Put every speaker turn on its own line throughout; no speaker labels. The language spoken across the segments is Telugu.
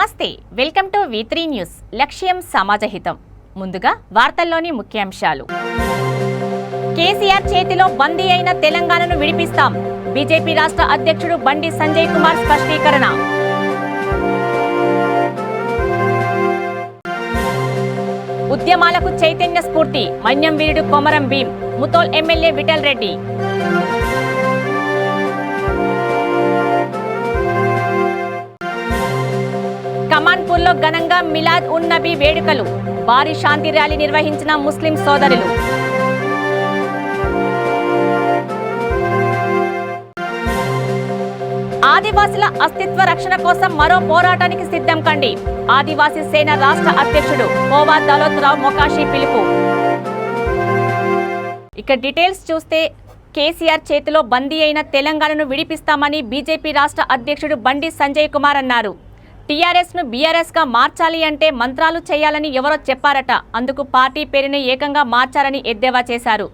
నమస్తే వెల్కమ్ టు V3 న్యూస్ లక్ష్యం సమాజహితం ముందుగా వార్తల్లోని ముఖ్యాంశాలు కేసీఆర్ చేతిలో బందీ అయిన తెలంగాణను విడిపిస్తాం బీజేపీ రాష్ట్ర అధ్యక్షుడు బండి సంజయ్ కుమార్ స్పష్టీకరణ ఉద్యమాలకు చైతన్య స్ఫూర్తి మన్యం వీరుడు కొమరం భీం ముతోల్ ఎమ్మెల్యే విఠల్ రెడ్డి కమాన్పూర్లో ఘనంగా మిలాద్ ఉన్ నబీ వేడుకలు భారీ శాంతి ర్యాలీ నిర్వహించిన ముస్లిం సోదరులు ఆదివాసుల అస్తిత్వ రక్షణ కోసం మరో పోరాటానికి సిద్ధం కండి ఆదివాసీ సేన రాష్ట్ర అధ్యక్షుడు కోవా దౌలత్రావు మొకాషి పిలుపు ఇక డీటెయిల్స్ చూస్తే కేసీఆర్ చేతిలో బందీ అయిన తెలంగాణను విడిపిస్తామని బీజేపీ రాష్ట్ర అధ్యక్షుడు బండి సంజయ్ కుమార్ అన్నారు టీఆర్ఎస్ను బీఆర్ఎస్గా మార్చాలి అంటే మంత్రాలు చేయాలని ఎవరో చెప్పారట అందుకు పార్టీ పేరుని ఏకంగా మార్చారని ఎద్దేవా చేశారు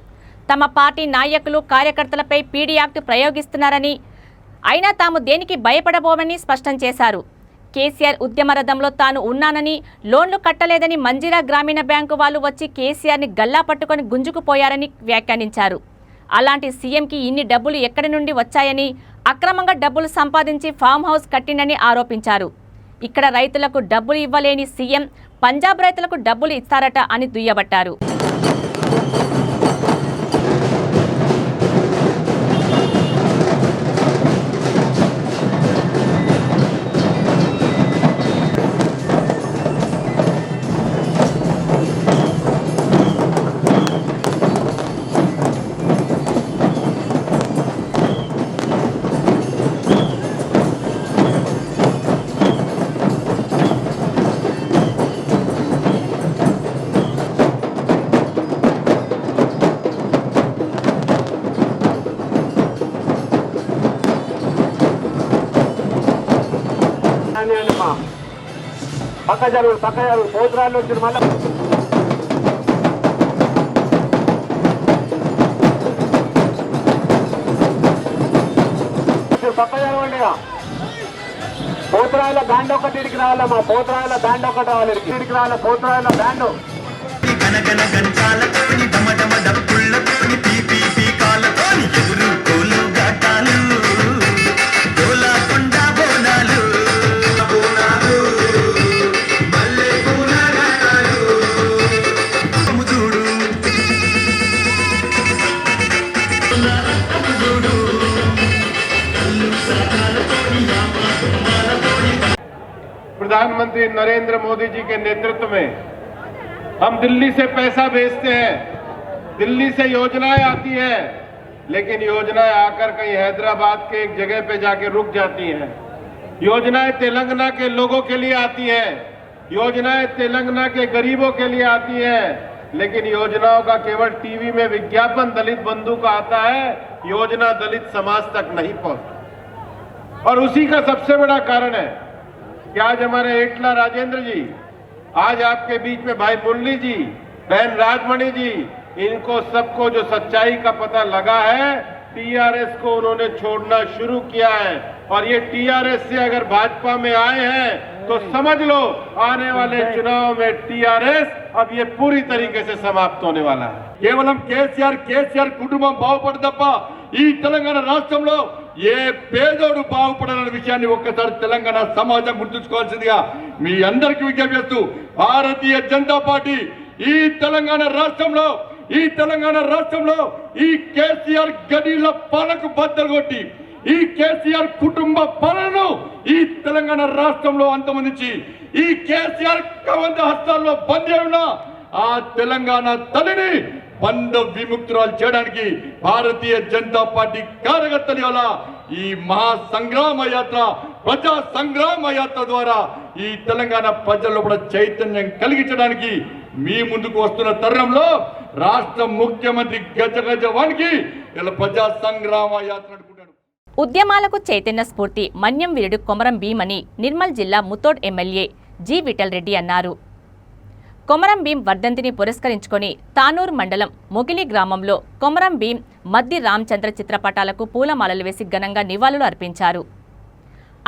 తమ పార్టీ నాయకులు కార్యకర్తలపై పీడీ యాక్ట్ ప్రయోగిస్తున్నారని అయినా తాము దేనికి భయపడబోమని స్పష్టం చేశారు కేసీఆర్ ఉద్యమ రథంలో తాను ఉన్నానని లోన్లు కట్టలేదని మంజీరా గ్రామీణ బ్యాంకు వాళ్ళు వచ్చి కేసీఆర్ని గల్లా పట్టుకొని గుంజుకుపోయారని వ్యాఖ్యానించారు అలాంటి సీఎంకి ఇన్ని డబ్బులు ఎక్కడి నుండి వచ్చాయని అక్రమంగా డబ్బులు సంపాదించి ఫామ్ హౌస్ కట్టిందని ఆరోపించారు ఇక్కడ రైతులకు డబ్బులు ఇవ్వలేని సీఎం పంజాబ్ రైతులకు డబ్బులు ఇస్తారట అని దుయ్యబట్టారు
పక్క పోతురాళ్ళు వచ్చి మళ్ళీ పక్క జరగండిగా పోతురాయిల బ్యాండ్ ఒకటి ఇడికి రావాలి మా పోతురాయిల బ్యాండ్ ఒకటి రావాలి ఇడికి రావాలి పోతురాయిల బ్యాండ్ प्रधानमंत्री नरेंद्र मोदी जी के नेतृत्व में हम दिल्ली से पैसा भेजते हैं दिल्ली से योजनाएं आती हैं लेकिन योजनाएं आकर कहीं हैदराबाद के एक जगह पे जाके रुक जाती हैं योजनाएं तेलंगाना के लोगों के लिए आती हैं योजनाएं तेलंगाना के गरीबों के लिए आती हैं लेकिन योजनाओं का केवल टीवी में विज्ञापन दलित बंधु का आता है योजना दलित समाज तक नहीं पहुंचती और उसी का सबसे बड़ा कारण है कि आज हमारे एटला राजेंद्र जी आज आपके बीच में भाई मुरली जी बहन राजमणि जी इनको सबको जो सच्चाई का पता लगा है टीआरएस को उन्होंने छोड़ना शुरू किया है और ये टीआरएस से अगर भाजपा में आए हैं तो समझ लो आने वाले चुनाव में टीआरएस अब ये पूरी तरीके से समाप्त होने वाला है केवलम केसीआर कुटुंबం బాగుపడ తప్ప ఈ తెలంగాణ రాష్ట్రంలో ఏ పేదోడు బాగుపడాలనే విషయాన్ని ఒక్కసారి తెలంగాణ సమాజం గుర్తుంచుకోవాల్సిందిగా మీ అందరికీ విజ్ఞప్తి చేస్తూ భారతీయ జనతా పార్టీ ఈ తెలంగాణ రాష్ట్రంలో ఈ కేసీఆర్ గడిల పాలకు బద్దలు కొట్టి ఈ కేసీఆర్ కుటుంబ పాలనను ఈ తెలంగాణ రాష్ట్రంలో అంతమందించి ఈ కేసీఆర్ కవంద హస్తాల్లో బందీ ఉన్న ఆ తెలంగాణ తల్లిని బంధ విముక్తురాలు చేయడానికి భారతీయ జనతా పార్టీ కార్యకర్తల వల్ల ఈ మహా సంగ్రామ యాత్ర ప్రజా సంగ్రామ యాత్ర ద్వారా ఈ తెలంగాణ ప్రజల్లో కూడా చైతన్యం కలిగించడానికి మీ ముందుకు వస్తున్న తరుణంలో రాష్ట్ర ముఖ్యమంత్రి గజవానికి ఇలా ప్రజా సంగ్రామ యాత్ర అనుకుంటాడు
ఉద్యమాలకు చైతన్య స్ఫూర్తి మన్యం వీరుడు కొమరం భీం అని నిర్మల్ జిల్లా ముతోడ్ ఎమ్మెల్యే జి విఠల్ రెడ్డి అన్నారు కొమరం భీం వర్ధంతిని పురస్కరించుకొని తానూర్ మండలం మొగిలి గ్రామంలో కొమరం భీం మద్ది రామచంద్ర చిత్రపటాలకు పూలమాలలు వేసి ఘనంగా నివాళులు అర్పించారు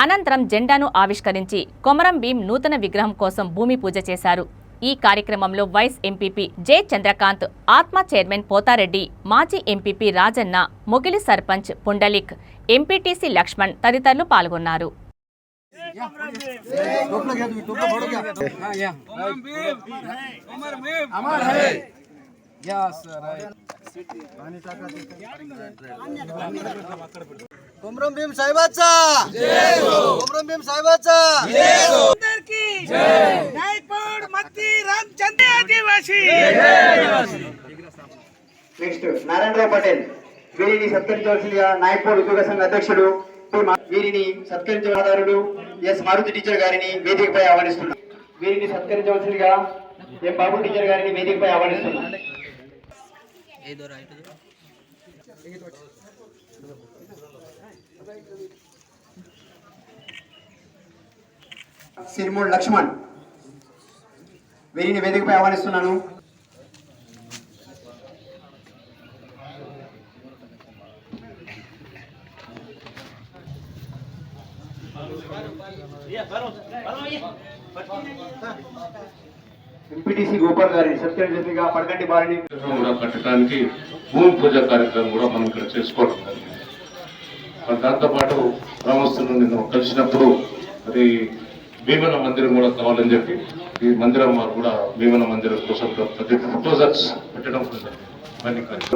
అనంతరం జెండాను ఆవిష్కరించి కొమరం భీం నూతన విగ్రహం కోసం భూమి పూజ చేశారు. ఈ కార్యక్రమంలో వైస్ ఎంపీపీ జె చంద్రకాంత్, ఆత్మ చైర్మన్ పోతారెడ్డి, మాజీ ఎంపీపీ రాజన్న, మొగిలి సర్పంచ్ పుండలిక్, ఎంపీటీసీ లక్ష్మణ్ తదితరులు పాల్గొన్నారు.
కొమరం భీం సాయిబాబా కొమరం భీం సాయిబాబా
అందరికీ నాయకుడు మత్తి రామచంద్ర ఆదివాసి.
నెక్స్ట్ నారాయణరావు పటేల్ వీరిని సత్కరించవలసిందిగా నాయకుడు ఉద్యోగ సంఘ అధ్యక్షుడు వీరిని సత్కరించవలసిందిగా ఎస్ మారుతి టీచర్ గారిని వేదికపై ఆహ్వానిస్తున్నారు. వీరిని సత్కరించవలసిందిగా ఎం బాబు టీచర్ గారిని వేదికపై ఆహ్వానిస్తున్నారు. సిరిమూడ్ లక్ష్మణ్ వీరిని వేదికపై ఆహ్వానిస్తున్నాను. ఎంపీటీసీ గోపాల్ గారిని సత్కరించగా పడకంటి బారిని
కూడా కట్టడానికి భూమి పూజ కార్యక్రమం కూడా మనం ఇక్కడ చేసుకోవడం జరిగింది. దాంతోపాటు గ్రామస్తులు నిన్ను కలిసినప్పుడు అది భీమన మందిరం కూడా కావాలని చెప్పి ఈ మందిరం కూడా భీమన మందిరం కోసం ప్రపోజల్స్ పెట్టడం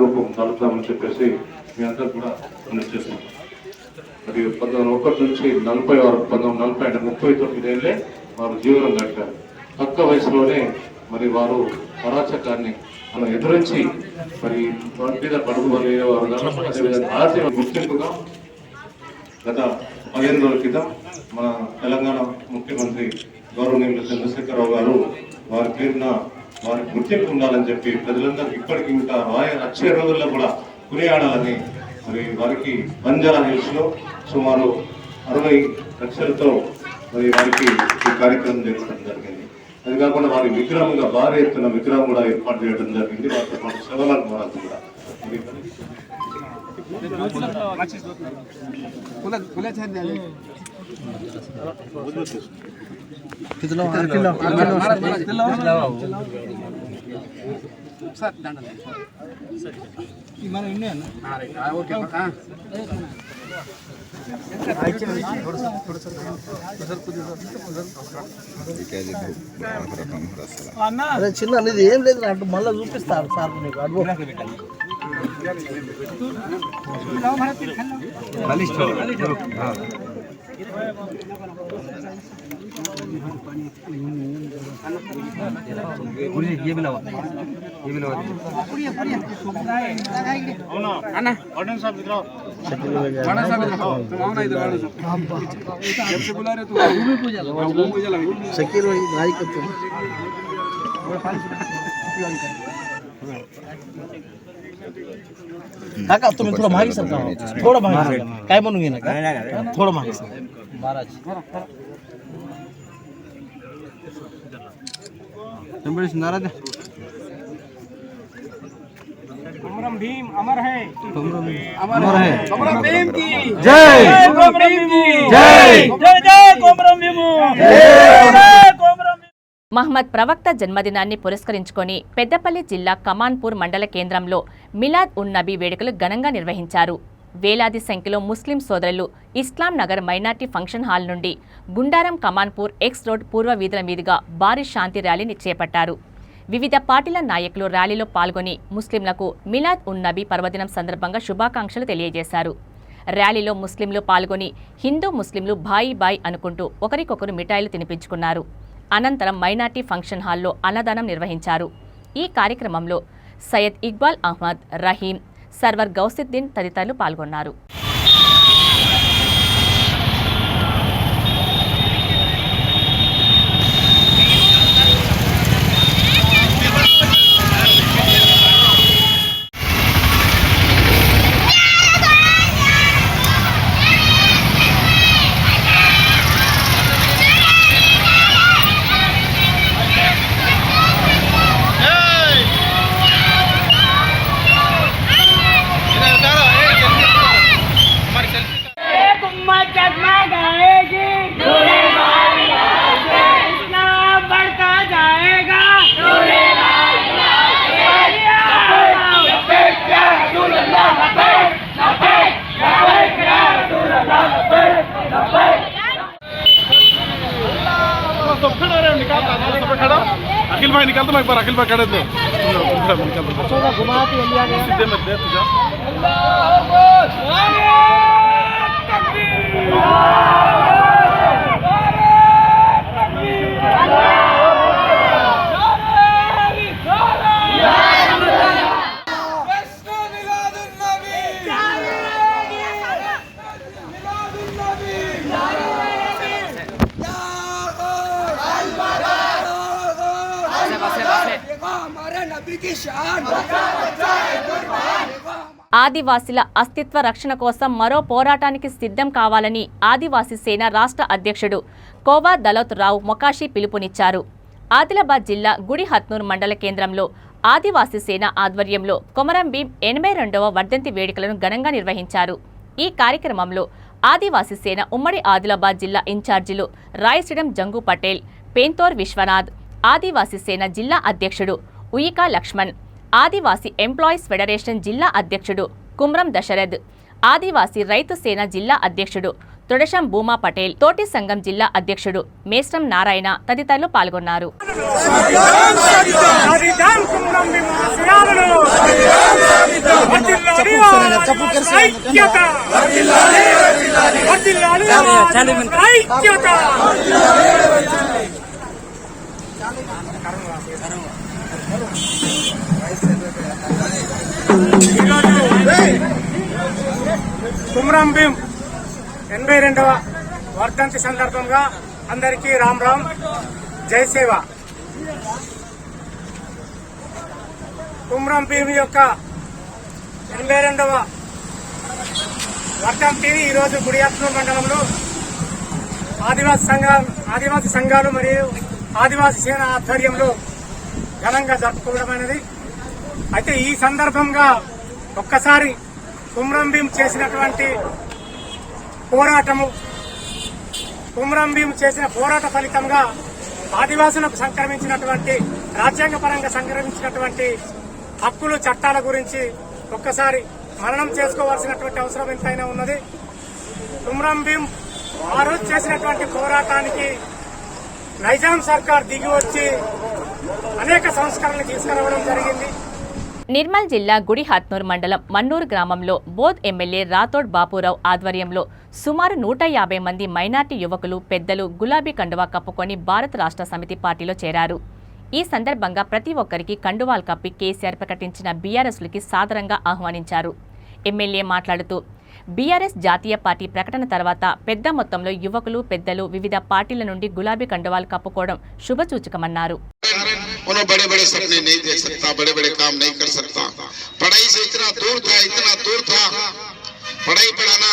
రూపం నలుపుదామని చెప్పేసి మీ అందరూ కూడా చేస్తున్నాం. మరి 1901 నుంచి 40 వరకు 1940 అంటే 39 ఏళ్ళే వారు జీవనం గడిపారు. తక్కువ వయసులోనే మరి వారు అరాచకాన్ని మనం ఎదురించి మరి వారి మీద పడుగు వారు ఆర్థిక గుర్తింపుగా గత 15 రోజుల క్రితం మన తెలంగాణ ముఖ్యమంత్రి గౌరవనీయులు చంద్రశేఖరరావు గారు వారి పేరున వారికి గుర్తింపు ఉండాలని చెప్పి ప్రజలందరికీ ఇప్పటికీ ఇంకా వచ్చే రోజుల్లో కూడా కొనియాడాలని మరి వారికి బంజారా హిల్స్ లో సుమారు 60 లక్షలతో మరి వారికి ఈ కార్యక్రమం జరగడం జరిగింది. అది కాకుండా వారి విగ్రహంగా భారీ ఎత్తున విగ్రహం కూడా ఏర్పాటు చేయడం జరిగింది. వారితో పాటు శివలాల్ మహారాజ్ కూడా
చిన్న అనేది ఏం లేదు అంటే మళ్ళీ చూపిస్తారు సార్ నీకు शकीर नायकत्व काका तुम्ही थोडं मागे सरका थोडं मागे काय म्हणून घेणार का थोडं मागे सर महाराज संभळेश नाराज
कोमरम भीम अमर है.
अमर है
कोमरम भीम की
जय
कोमरम भीम की
जय
जय जय कोमरम भीम जय कोमरम.
మహమ్మద్ ప్రవక్త జన్మదినాన్ని పురస్కరించుకొని పెద్దపల్లి జిల్లా కమాన్పూర్ మండల కేంద్రంలో మిలాద్ ఉన్ నబీ వేడుకలు ఘనంగా నిర్వహించారు. వేలాది సంఖ్యలో ముస్లిం సోదరులు ఇస్లాం నగర్ మైనార్టీ ఫంక్షన్ హాల్ నుండి గుండారం కమాన్పూర్ ఎక్స్ రోడ్ పూర్వ వీధుల మీదుగా భారీ శాంతి ర్యాలీని చేపట్టారు. వివిధ పార్టీల నాయకులు ర్యాలీలో పాల్గొని ముస్లింలకు మిలాద్ ఉన్ నబీ పర్వదినం సందర్భంగా శుభాకాంక్షలు తెలియజేశారు. ర్యాలీలో ముస్లింలు పాల్గొని హిందూ ముస్లింలు బాయి బాయ్ అనుకుంటూ ఒకరికొకరు మిఠాయిలు తినిపించుకున్నారు. అనంతరం మైనార్టీ ఫంక్షన్ హాల్లో అన్నదానం నిర్వహించారు. ఈ కార్యక్రమంలో సయ్యద్ ఇక్బాల్ అహ్మద్, రహీం, సర్వర్ గౌసిద్దీన్ తదితరులు పాల్గొన్నారు.
तो फिर अरे निकालता है सब खड़ा अखिल भाई निकलता मैं एक बार अखिल भाई खड़े थे निकलता
घुमा के इंडिया गया
सीधे में दे तुझा
ఆదివాసీల అస్తిత్వ రక్షణ కోసం మరో పోరాటానికి సిద్ధం కావాలని ఆదివాసీ సేన రాష్ట్ర అధ్యక్షుడు కోవా దళోత్ రావు మొకాషి పిలుపునిచ్చారు. ఆదిలాబాద్ జిల్లా గుడిహత్నూర్ మండల కేంద్రంలో ఆదివాసీ సేన ఆధ్వర్యంలో కొమరం భీం 82వ వర్ధంతి వేడుకలను ఘనంగా నిర్వహించారు. ఈ కార్యక్రమంలో ఆదివాసీ సేన ఉమ్మడి ఆదిలాబాద్ జిల్లా ఇన్ఛార్జీలు రాయశ్రీడం జంగు పటేల్, పేంతోర్ విశ్వనాథ్, ఆదివాసీ సేన జిల్లా అధ్యక్షుడు ఉయికా లక్ష్మణ్, ఆదివాసీ ఎంప్లాయీస్ ఫెడరేషన్ జిల్లా అధ్యక్షుడు కుమ్రం దశరథ్, ఆదివాసీ రైతు సేన జిల్లా అధ్యక్షుడు తొడశం భూమా పటేల్, తోటి సంఘం జిల్లా అధ్యక్షుడు మేస్రం నారాయణ తదితరులు పాల్గొన్నారు.
కుమ్రం భీం 82వ వర్ధంతి సందర్భంగా అందరికీ రామ్ రామ్, జై సేవ. కుమ్రం భీం యొక్క 82వ వర్ధంతిని ఈరోజు గుడిహత్నూర్ మండలంలో ఆదివాసీ సంఘాలు మరియు ఆదివాసీ సేన ఆధ్వర్యంలో ఘనంగా జరుపుకోవడమైనది. అయితే ఈ సందర్భంగా ఒక్కసారి కుమ్రం భీం చేసినటువంటి కుమ్రం భీం చేసిన పోరాట ఫలితంగా ఆదివాసులకు సంక్రమించినటువంటి రాజ్యాంగపరంగా సంక్రమించినటువంటి హక్కులు, చట్టాల గురించి ఒక్కసారి మననం చేసుకోవాల్సినటువంటి అవసరం ఎంతైనా ఉన్నది. కుమ్రం భీం ఆ రోజు చేసినటువంటి పోరాటానికి నైజాం సర్కార్ దిగి వచ్చి అనేక సంస్కరణలు తీసుకురావడం జరిగింది.
నిర్మల్ జిల్లా గుడిహత్నూర్ మండలం మన్నూరు గ్రామంలో బోధ్ ఎమ్మెల్యే రాథోడ్ బాపురావు ఆధ్వర్యంలో సుమారు 150 మంది మైనార్టీ యువకులు, పెద్దలు గులాబీ కండువా కప్పుకొని భారత రాష్ట్ర సమితి పార్టీలో చేరారు. ఈ సందర్భంగా ప్రతి ఒక్కరికి కండువాలు కప్పి కేసీఆర్ ప్రకటించిన బీఆర్ఎస్లకి సాదరంగా ఆహ్వానించారు. ఎమ్మెల్యే మాట్లాడుతూ బీఆర్ఎస్ జాతీయ పార్టీ ప్రకటన తర్వాత పెద్ద మొత్తంలో యువకులు, పెద్దలు వివిధ పార్టీల నుండి గులాబీ కండువాలు కప్పుకోవడం శుభసూచకమన్నారు.
उन्हें बड़े बड़े सपने नहीं देख सकता, बड़े बड़े काम नहीं कर सकता। पढ़ाई से इतना दूर था। पढ़ाई पढ़ाना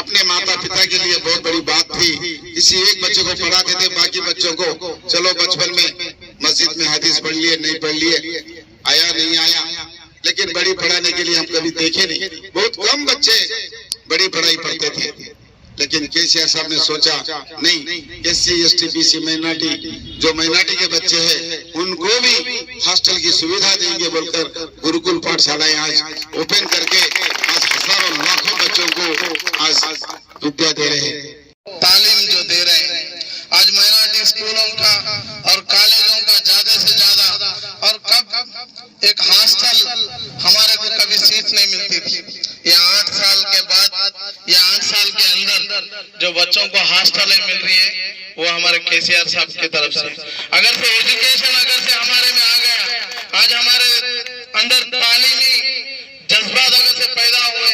अपने माता पिता के लिए बहुत बड़ी बात थी। किसी एक बच्चे को पढ़ाते थे, बाकी बच्चों को चलो बचपन में मस्जिद में हदीस पढ़ लिए, नहीं पढ़ लिए, आया नहीं आया, लेकिन बड़ी पढ़ाने के लिए हम कभी देखे नहीं। बहुत कम बच्चे बड़ी पढ़ाई पढ़ते थे, लेकिन केसीआर साहब ने सोचा नहीं, एससी एसटी बीसी माइनॉरिटी जो माइनॉरिटी के बच्चे हैं उनको भी हॉस्टल की सुविधा देंगे बोलकर गुरुकुल पाठशालाएं आज ओपन करके आज हजारों लाखों बच्चों को आज विद्या दे रहे हैं, तालीम जो दे रहे हैं। आज माइनॉरिटी स्कूलों का और कॉलेजों का ज्यादा से ज्यादा, और कब एक हॉस्टल हमारे को कभी सीट नहीं मिलती थी, ये 8 साल के बाद या 8 साल के अंदर जो बच्चों को हॉस्टलें मिल रही है वो हमारे केसीआर साहब की तरफ से। अगर से एजुकेशन अगर से हमारे में आ गया, आज हमारे अंदर तालीमी जज्बात अगर से पैदा हुए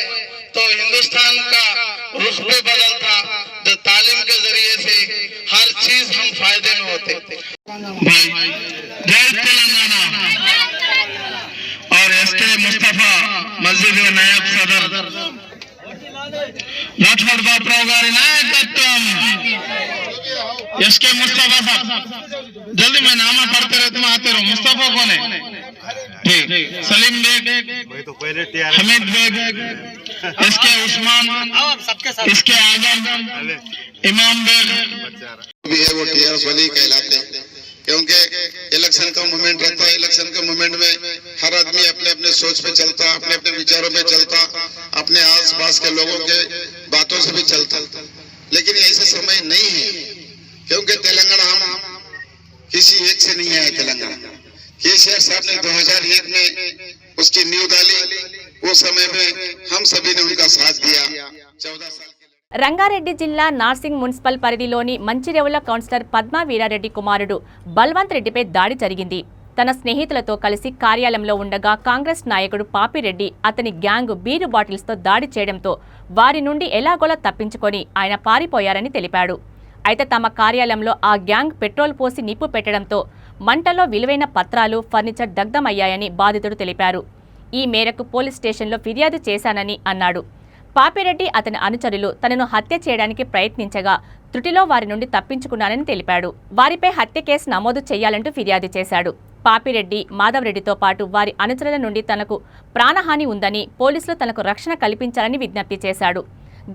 तो हिंदुस्तान का रुख पे बदलता। जो तालीम के जरिए से हर चीज हम फायदे में होते। जय तेलंगाना और एसके मुस्तफा मस्जिद नायब सदर राठौड़ बापराव गारी नायकत्वम एसके मुस्तफा साहब, जल्दी मैं नाम पढ़ते रहते मैं आते रहूं। मुस्तफा कौन है? ठीक, सलीम बेग, हमीद बेग, इसके उस्मान, इसके आजम, इमाम बेग भी है, वो टीआरएस वाली कहलाते हैं। क्योंकि इलेक्शन का मूवमेंट रहता है, इलेक्शन के मूवमेंट में हर आदमी अपने अपने सोच पे चलता, अपने अपने विचारों पे चलता, अपने आस पास के लोगों के बातों से भी चलता। लेकिन ऐसा समय नहीं है, क्योंकि तेलंगाना हम किसी एक से नहीं आया तेलंगाना। केसीआर साहब ने 2001 में उसकी नींव डाली, वो समय में हम सभी ने उनका साथ दिया। 14 साल
రంగారెడ్డి జిల్లా నార్సింగ్ మున్సిపల్ పరిధిలోని మంచిరేవుల కౌన్సిలర్ పద్మా వీరారెడ్డి కుమారుడు బల్వంత్ రెడ్డిపై దాడి జరిగింది. తన స్నేహితులతో కలిసి కార్యాలయంలో ఉండగా కాంగ్రెస్ నాయకుడు పాపిరెడ్డి అతని గ్యాంగ్ బీరు బాటిల్స్తో దాడి చేయడంతో వారి నుండి ఎలాగోలా తప్పించుకొని ఆయన పారిపోయారని తెలిపాడు. అయితే తమ కార్యాలయంలో ఆ గ్యాంగ్ పెట్రోల్ పోసి నిప్పు పెట్టడంతో మంటలో విలువైన పత్రాలు, ఫర్నిచర్ దగ్ధమయ్యాయని బాధితుడు తెలిపారు. ఈ మేరకు పోలీస్ స్టేషన్లో ఫిర్యాదు చేశానని అన్నాడు. పాపిరెడ్డి అతని అనుచరులు తనను హత్య చేయడానికి ప్రయత్నించగా త్రుటిలో వారి నుండి తప్పించుకున్నానని తెలిపాడు. వారిపై హత్య కేసు నమోదు చేయాలంటూ ఫిర్యాదు చేశాడు. పాపిరెడ్డి, మాధవరెడ్డితో పాటు వారి అనుచరుల నుండి తనకు ప్రాణహాని ఉందని, పోలీసులు తనకు రక్షణ కల్పించాలని విజ్ఞప్తి చేశాడు.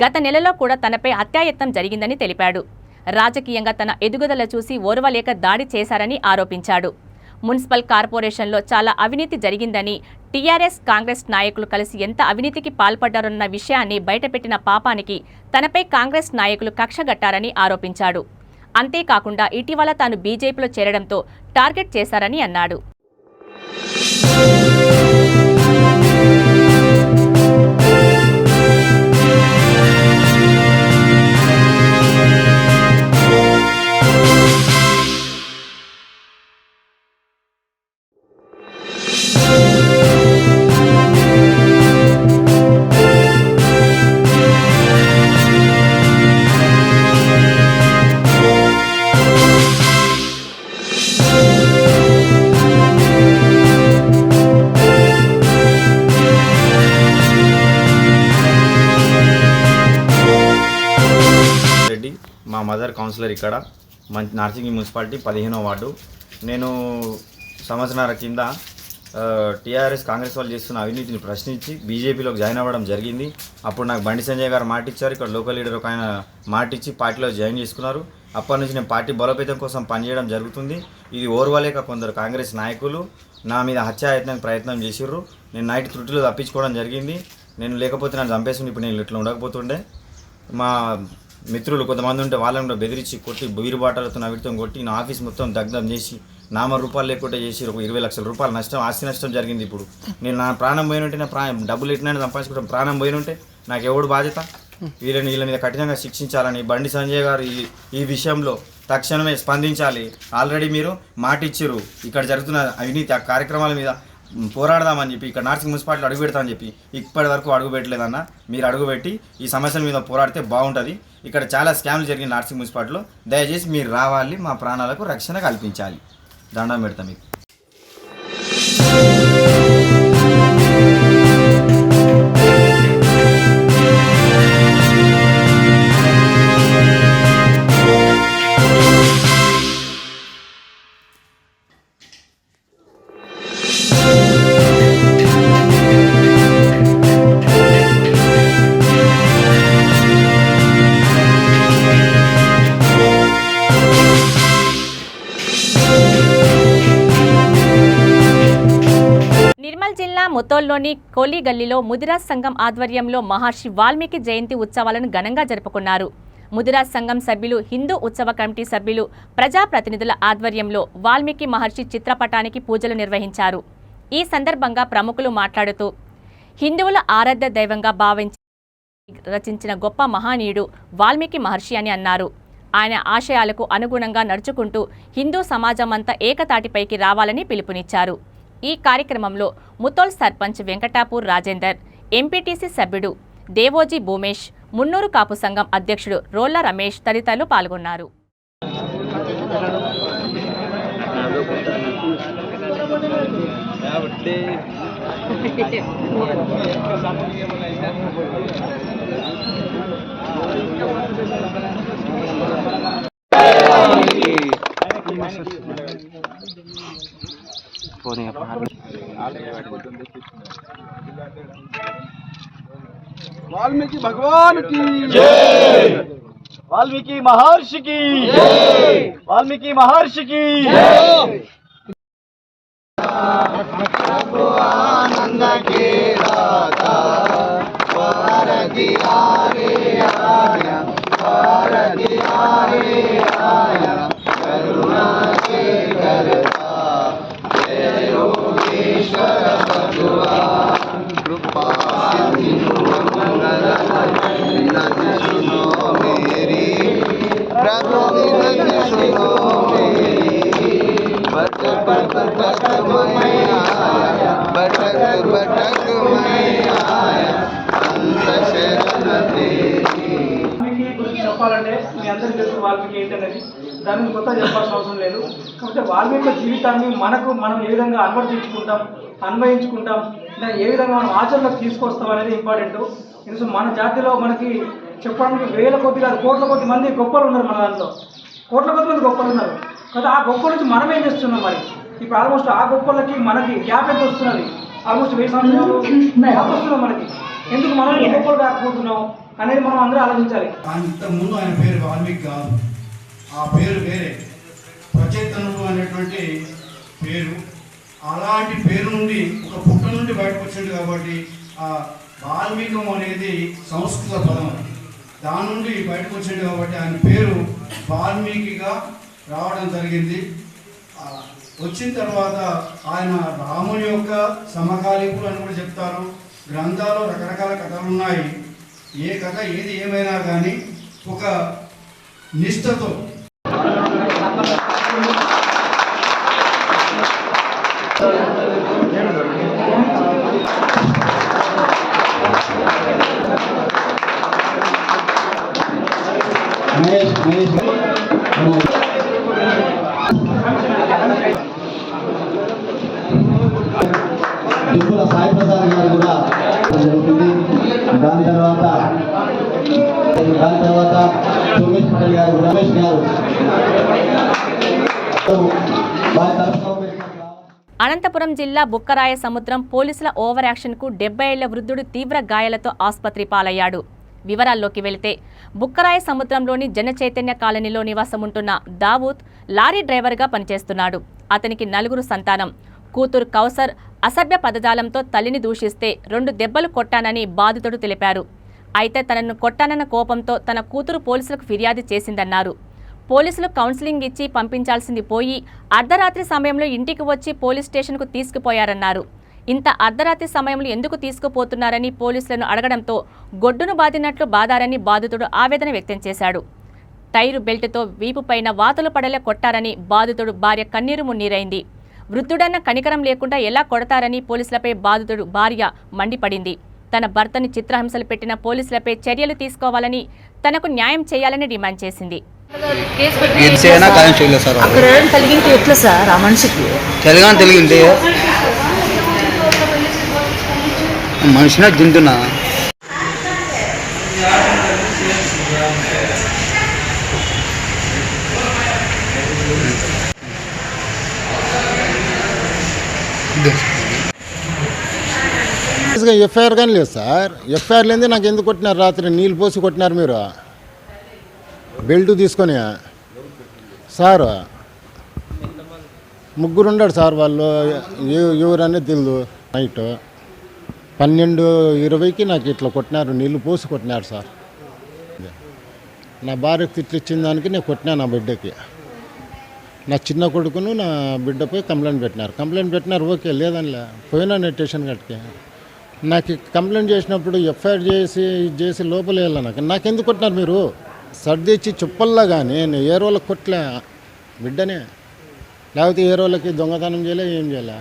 గత నెలలో కూడా తనపై హత్యాయత్నం జరిగిందని తెలిపాడు. రాజకీయంగా తన ఎదుగుదల చూసి ఓర్వలేక దాడి చేశారని ఆరోపించాడు. మున్సిపల్ కార్పొరేషన్లో చాలా అవినీతి జరిగిందని, టీఆర్ఎస్, కాంగ్రెస్ నాయకులు కలిసి ఎంత అవినీతికి పాల్పడ్డారన్న విషయాన్ని బయటపెట్టిన పాపానికి తనపై కాంగ్రెస్ నాయకులు కక్షగట్టారని ఆరోపించాడు. అంతేకాకుండా ఇటీవల తాను బీజేపీలో చేరడంతో టార్గెట్ చేశారని అన్నాడు.
మా మదర్ కౌన్సిలర్ ఇక్కడ నార్సింగి మున్సిపాలిటీ 15వ వార్డు. నేను సంవత్సరాల కింద టీఆర్ఎస్ కాంగ్రెస్ వాళ్ళు చేస్తున్న అవినీతిని ప్రశ్నించి బీజేపీలోకి జాయిన్ అవ్వడం జరిగింది. అప్పుడు నాకు బండి సంజయ్ గారు మాట ఇచ్చారు, ఇక్కడ లోకల్ లీడర్ ఒక ఆయన మాట ఇచ్చి పార్టీలో జాయిన్ చేసుకున్నారు. అప్పటి నుంచి నేను పార్టీ బలోపేతం కోసం పనిచేయడం జరుగుతుంది. ఇది ఓర్వలేక కొందరు కాంగ్రెస్ నాయకులు నా మీద హత్యాయత్నానికి ప్రయత్నం చేసిర్రు. నేను నైట్ త్రుటిలో తప్పించుకోవడం జరిగింది. నేను లేకపోతే నన్ను చంపేసింది, ఇప్పుడు నేను ఇట్లా ఉండకపోతుండే. మా మిత్రులు కొంతమంది ఉంటే వాళ్ళని కూడా బెదిరించి కొట్టి, బీరు బాటలతో నవిటితో కొట్టి నా ఆఫీస్ మొత్తం దగ్ధం చేసి, రూపాయలు లేకుండా చేసి ఒక 20 లక్షల రూపాయలు నష్టం, ఆస్తి నష్టం జరిగింది. ఇప్పుడు నేను నా ప్రాణం పోయినుంటే, నా డబ్బులు ఎట్టినైనా సంపాదించుకుంటాం, ప్రాణం పోయినుంటే నాకు ఎవడు బాధ్యత? వీళ్ళ మీద కఠినంగా శిక్షించాలని బండి సంజయ్ గారు ఈ విషయంలో తక్షణమే స్పందించాలి. ఆల్రెడీ మీరు మాట ఇచ్చిర్రు, ఇక్కడ జరుగుతున్న అవినీతి కార్యక్రమాల మీద పోరాడదామని చెప్పి, ఇక్కడ నార్సింగ్ మున్సిపాలిటీలో అడుగు పెడతామని చెప్పి ఇప్పటి వరకు అడుగు పెట్టలేదన్న. మీరు అడుగుపెట్టి ఈ సమస్యల మీద పోరాడితే బాగుంటుంది. ఇక్కడ చాలా స్కామ్లు జరిగిన నార్సింగ్ మున్సిపాలిటీలో, దయచేసి మీరు రావాలి, మా ప్రాణాలకు రక్షణ కల్పించాలి. దండం పెడతాం మీకు.
ముతోల్లోని కోలిగల్లీలో ముదిరాజ్ సంఘం ఆధ్వర్యంలో మహర్షి వాల్మీకి జయంతి ఉత్సవాలను ఘనంగా జరుపుకున్నారు. ముదిరాజ్ సంఘం సభ్యులు, హిందూ ఉత్సవ కమిటీ సభ్యులు, ప్రజాప్రతినిధుల ఆధ్వర్యంలో వాల్మీకి మహర్షి చిత్రపటానికి పూజలు నిర్వహించారు. ఈ సందర్భంగా ప్రముఖులు మాట్లాడుతూ, హిందువుల ఆరాధ్య దైవంగా భావించి రచించిన గొప్ప మహనీయుడు వాల్మీకి మహర్షి అని అన్నారు. ఆయన ఆశయాలకు అనుగుణంగా నడుచుకుంటూ హిందూ సమాజమంతా ఏకతాటిపైకి రావాలని పిలుపునిచ్చారు. ఈ కార్యక్రమంలో ముతోల్ సర్పంచ్ వెంకటాపూర్ రాజేందర్, ఎంపీటీసీ సభ్యుడు దేవోజీ భూమేష్, మున్నూరు కాపు సంఘం అధ్యక్షుడు రోళ్ల రమేష్ తదితరులు పాల్గొన్నారు.
वाल्मीकि भगवान की जय, वाल्मीकि महर्षि की जय, वाल्मीकि महर्षि की जय। आनंद के दाता भारती आरे आया, भारती आरे आया, करुणा के
వాల్మీకి ఏంటనేది దాని గురించి కొత్తగా చెప్పాల్సిన అవసరం లేదు. కాకపోతే వాల్మీకి జీవితాన్ని మనం ఏ విధంగా అన్వయించుకుంటాం దాన్ని ఏ విధంగా మనం ఆచరణలోకి తీసుకొస్తాం అనేది ఇంపార్టెంట్. ఎందుకంటే మన జాతిలో మనకి చెప్పడానికి వేల కొద్ది కాదు కోట్ల కొద్ది మంది గొప్పలు ఉన్నారు. మన దాంట్లో కోట్ల కొద్ది మంది గొప్పలు ఉన్నారు కదా. ఆ గొప్పల నుంచి మనం ఏం చేస్తున్నాం మరి? ఇప్పుడు ఆల్మోస్ట్ ఆ గొప్పలకి మనకి గ్యాప్ ఎంత వస్తున్నది? ఆల్మోస్ట్ 1000 సంవత్సరాలు గ్యాప్ వస్తున్నాం మనకి. ఎందుకు మనం గొప్పలు కాకపోతున్నాం అనేది మనం అందరూ ఆలోచించాలి.
ఇంతకుముందు ఆయన పేరు వాల్మీకి కాదు, ఆ పేరు వేరే ప్రచేతనుడు అనేటువంటి పేరు. అలాంటి పేరు నుండి ఒక పుట్ట నుండి బయటకు వచ్చింది కాబట్టి ఆ వాల్మీకం అనేది సంస్కృత పదం, దాని నుండి బయటకు వచ్చింది కాబట్టి ఆయన పేరు వాల్మీకిగా రావడం జరిగింది. వచ్చిన తర్వాత ఆయన రాముని యొక్క సమకాలీకులు అని కూడా చెప్తారు. గ్రంథాలు రకరకాల కథలు ఉన్నాయి. ఏ కథ ఏది ఏమైనా కానీ ఒక నిష్ఠతో
దిబ్బుల సాయి ప్రసాద్ గారు కూడా జరుగుతుంది. దాని తర్వాత సోమేష్ పటేల్ గారు, రమేష్ గారు
అనంతపురం జిల్లా బుక్కరాయ సముద్రం పోలీసుల ఓవర్ యాక్షన్కు 70 ఏళ్ల వృద్ధుడు తీవ్ర గాయాలతో ఆసుపత్రి పాలయ్యాడు. వివరాల్లోకి వెళితే బుక్కరాయ సముద్రంలోని జనచైతన్య కాలనీలో నివాసముంటున్న దావూద్ లారీ డ్రైవర్గా పనిచేస్తున్నాడు. అతనికి 4 సంతానం. కూతురు కౌసర్ అసభ్య పదజాలంతో తల్లిని దూషిస్తే 2 దెబ్బలు కొట్టానని బాధితుడు తెలిపారు. అయితే తనను కొట్టానన్న కోపంతో తన కూతురు పోలీసులకు ఫిర్యాదు చేసిందన్నారు. పోలీసులు కౌన్సిలింగ్ ఇచ్చి పంపించాల్సింది పోయి అర్ధరాత్రి సమయంలో ఇంటికి వచ్చి పోలీస్ స్టేషన్కు తీసుకుపోయారన్నారు. ఇంత అర్ధరాత్రి సమయంలో ఎందుకు తీసుకుపోతున్నారని పోలీసులను అడగడంతో గొడ్డును బాదినట్లు బాదారని బాధితుడు ఆవేదన వ్యక్తం చేశాడు. టైరు బెల్టుతో వీపు పైన వాతలు పడేలా కొట్టారని బాధితుడు భార్య కన్నీరు మున్నీరైంది. వృద్ధుడన్న కనికరం లేకుండా ఎలా కొడతారని పోలీసులపై బాధితుడు భార్య మండిపడింది. తన భర్తని చిత్రహింసలు పెట్టిన పోలీసులపై చర్యలు తీసుకోవాలని, తనకు న్యాయం చేయాలని డిమాండ్ చేసింది.
మనిషిన జంతునా
ఎఫ్ఐఆర్ కానీ లేదు సార్. ఎఫ్ఐఆర్ లేదే నాకు ఎందుకు కొట్టినారు? రాత్రి నీళ్ళు పోసి కొట్టినారు మీరు, బెల్ట్ తీసుకొని. సార్ 3 ఉన్నాడు సార్. వాళ్ళు ఎవరనేది తెలియదు. నైట్ 12:20కి నాకు ఇట్లా కొట్టినారు, నీళ్ళు పోసి కొట్టినారు సార్. నా భార్యకు తిట్లు ఇచ్చిన దానికి నేను కొట్టినా. నా బిడ్డకి, నా చిన్న కొడుకును నా బిడ్డపై కంప్లైంట్ పెట్టినారు. ఓకే లేదనిలే, పోయినా నేను స్టేషన్ కట్టుకి. నాకు కంప్లైంట్ చేసినప్పుడు ఎఫ్ఐఆర్ చేసి లోపల వెళ్ళా. నాకెందుకు కొట్టినారు మీరు? సర్దిచ్చి చుప్పల్లా కానీ నేను ఏ రోజులకు కొట్టలే బిడ్డనే, లేకపోతే ఏ రోజులకి దొంగతనం చేయలే, ఏం చేయలే.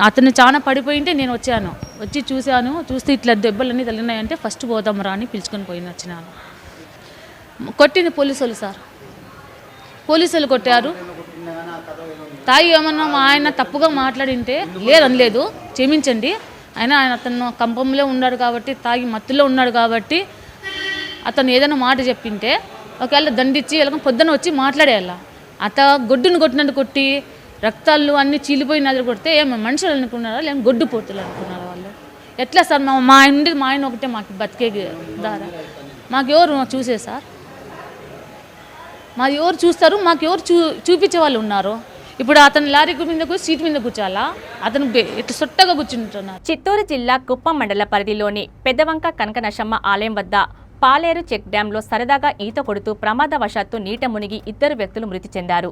అతను చాలా పడిపోయింటే నేను వచ్చి చూశాను. చూస్తే ఇట్లా దెబ్బలన్నీ తగిలినాయంటే ఫస్ట్ పోదాం రా అని పిలుచుకొని వచ్చినాను. కొట్టింది పోలీసులు సార్, పోలీసులు కొట్టారు. తాయి ఏమన్నా ఆయన తప్పుగా మాట్లాడింటే లేదనలేదు, క్షమించండి. ఆయన అతను కంపంలో ఉన్నాడు కాబట్టి, తాగి మత్తులో ఉన్నాడు కాబట్టి అతను ఏదైనా మాట చెప్పింటే ఒకవేళ దండిచ్చి ఇలా పొద్దున వచ్చి మాట్లాడేయాల. గొడ్డును కొట్టినట్టు కొట్టి రక్తాలు అన్నీ చీలిపోయినది కొడితే ఏమో మనుషులు అనుకున్నారా, లేక గొడ్డు పోతులు అనుకున్నారా వాళ్ళు? ఎట్లా సార్? మా ఆయన ఉండేది మా ఆయన ఒకటే మాకు బతికే దారా. మాకెవరు చూసే సార్? మాది ఎవరు చూస్తారు? మాకు ఎవరు చూపించే వాళ్ళు ఉన్నారు? ఇప్పుడు అతను లారీ మీద సీట్ మీద కూర్చోాలా? అతను ఇట్లా సొట్టగా కూర్చుంటున్నారు.
చిత్తూరు జిల్లా కుప్పం మండల పరిధిలోని పెద్దవంక కనకనశమ్మ ఆలయం వద్ద పాలేరు చెక్ డ్యాంలో సరదాగా ఈత కొడుతూ ప్రమాదవశాత్తు నీట మునిగి 2 వ్యక్తులు మృతి చెందారు.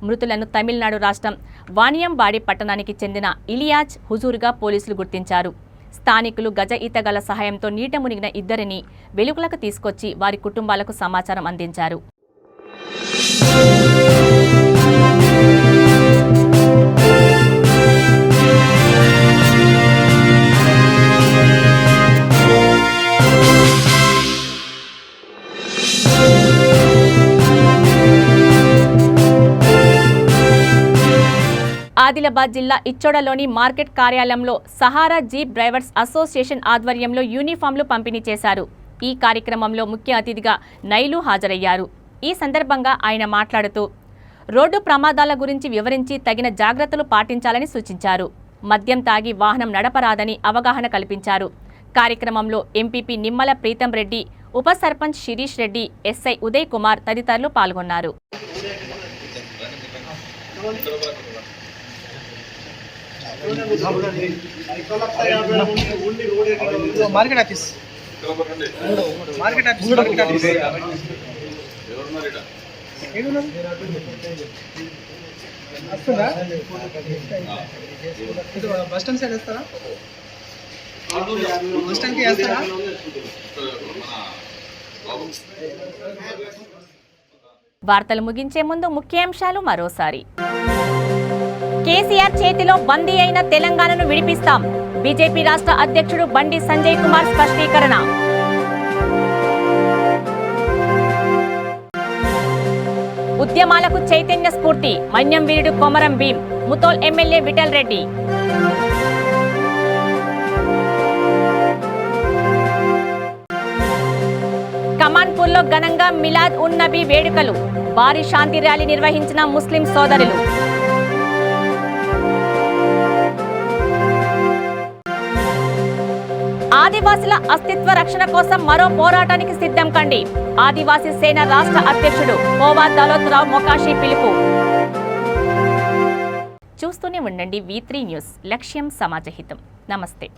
మృతులను తమిళనాడు రాష్ట్రం వానియంబాడి పట్టణానికి చెందిన ఇలియాజ్ హుజూర్గా పోలీసులు గుర్తించారు. స్థానికులు గజ ఈతగాళ్ల సహాయంతో నీట మునిగిన 2ని వెలుగులకు తీసుకొచ్చి వారి కుటుంబాలకు సమాచారం అందించారు. ఆదిలాబాద్ జిల్లా ఇచ్చోడలోని మార్కెట్ కార్యాలయంలో సహారా జీప్ డ్రైవర్స్ అసోసియేషన్ ఆధ్వర్యంలో యూనిఫామ్లు పంపిణీ చేశారు. ఈ కార్యక్రమంలో ముఖ్య అతిథిగా నైలు హాజరయ్యారు. ఈ సందర్భంగా ఆయన మాట్లాడుతూ రోడ్డు ప్రమాదాల గురించి వివరించి తగిన జాగ్రత్తలు పాటించాలని సూచించారు. మద్యం తాగి వాహనం నడపరాదని అవగాహన కల్పించారు. కార్యక్రమంలో ఎంపీపీ నిమ్మల ప్రీతం రెడ్డి, ఉప సర్పంచ్ శిరీష్ రెడ్డి, ఎస్ఐ ఉదయ్ కుమార్ తదితరులు పాల్గొన్నారు.
Market office bus stand side వస్తారా? బస్ స్టాండ్కి వేస్తారా?
వార్తలు ముగించే ముందు ముఖ్యాంశాలు మరోసారి. కేసీఆర్ చేతిలో బందీ అయిన తెలంగాణను విడిపిస్తాం. బీజేపీ రాష్ట్ర అధ్యక్షుడు బండి సంజయ్ కుమార్ స్పష్టీకరణ. ఉద్యమాలకు చైతన్య స్ఫూర్తి. మన్యం వీరుడు కొమరం భీం. ముతోల్ ఎమ్మెల్యే విఠల్ రెడ్డి. కమాన్పూర్లో ఘనంగా మిలాద్ ఉన్ నబీ వేడుకలు. భారీ శాంతి ర్యాలీ నిర్వహించిన ముస్లిం సోదరులు. ఆదివాసుల అస్తిత్వ రక్షణ కోసం మరో పోరాటానికి సిద్ధం కండి. ఆదివాసీ సేన రాష్ట్ర అధ్యక్షుడు కోవా దౌలత్రావు మొకాషి పిలుపు. చూస్తూనే ఉండండి V3 న్యూస్. లక్ష్యం సమాజహితం. నమస్తే.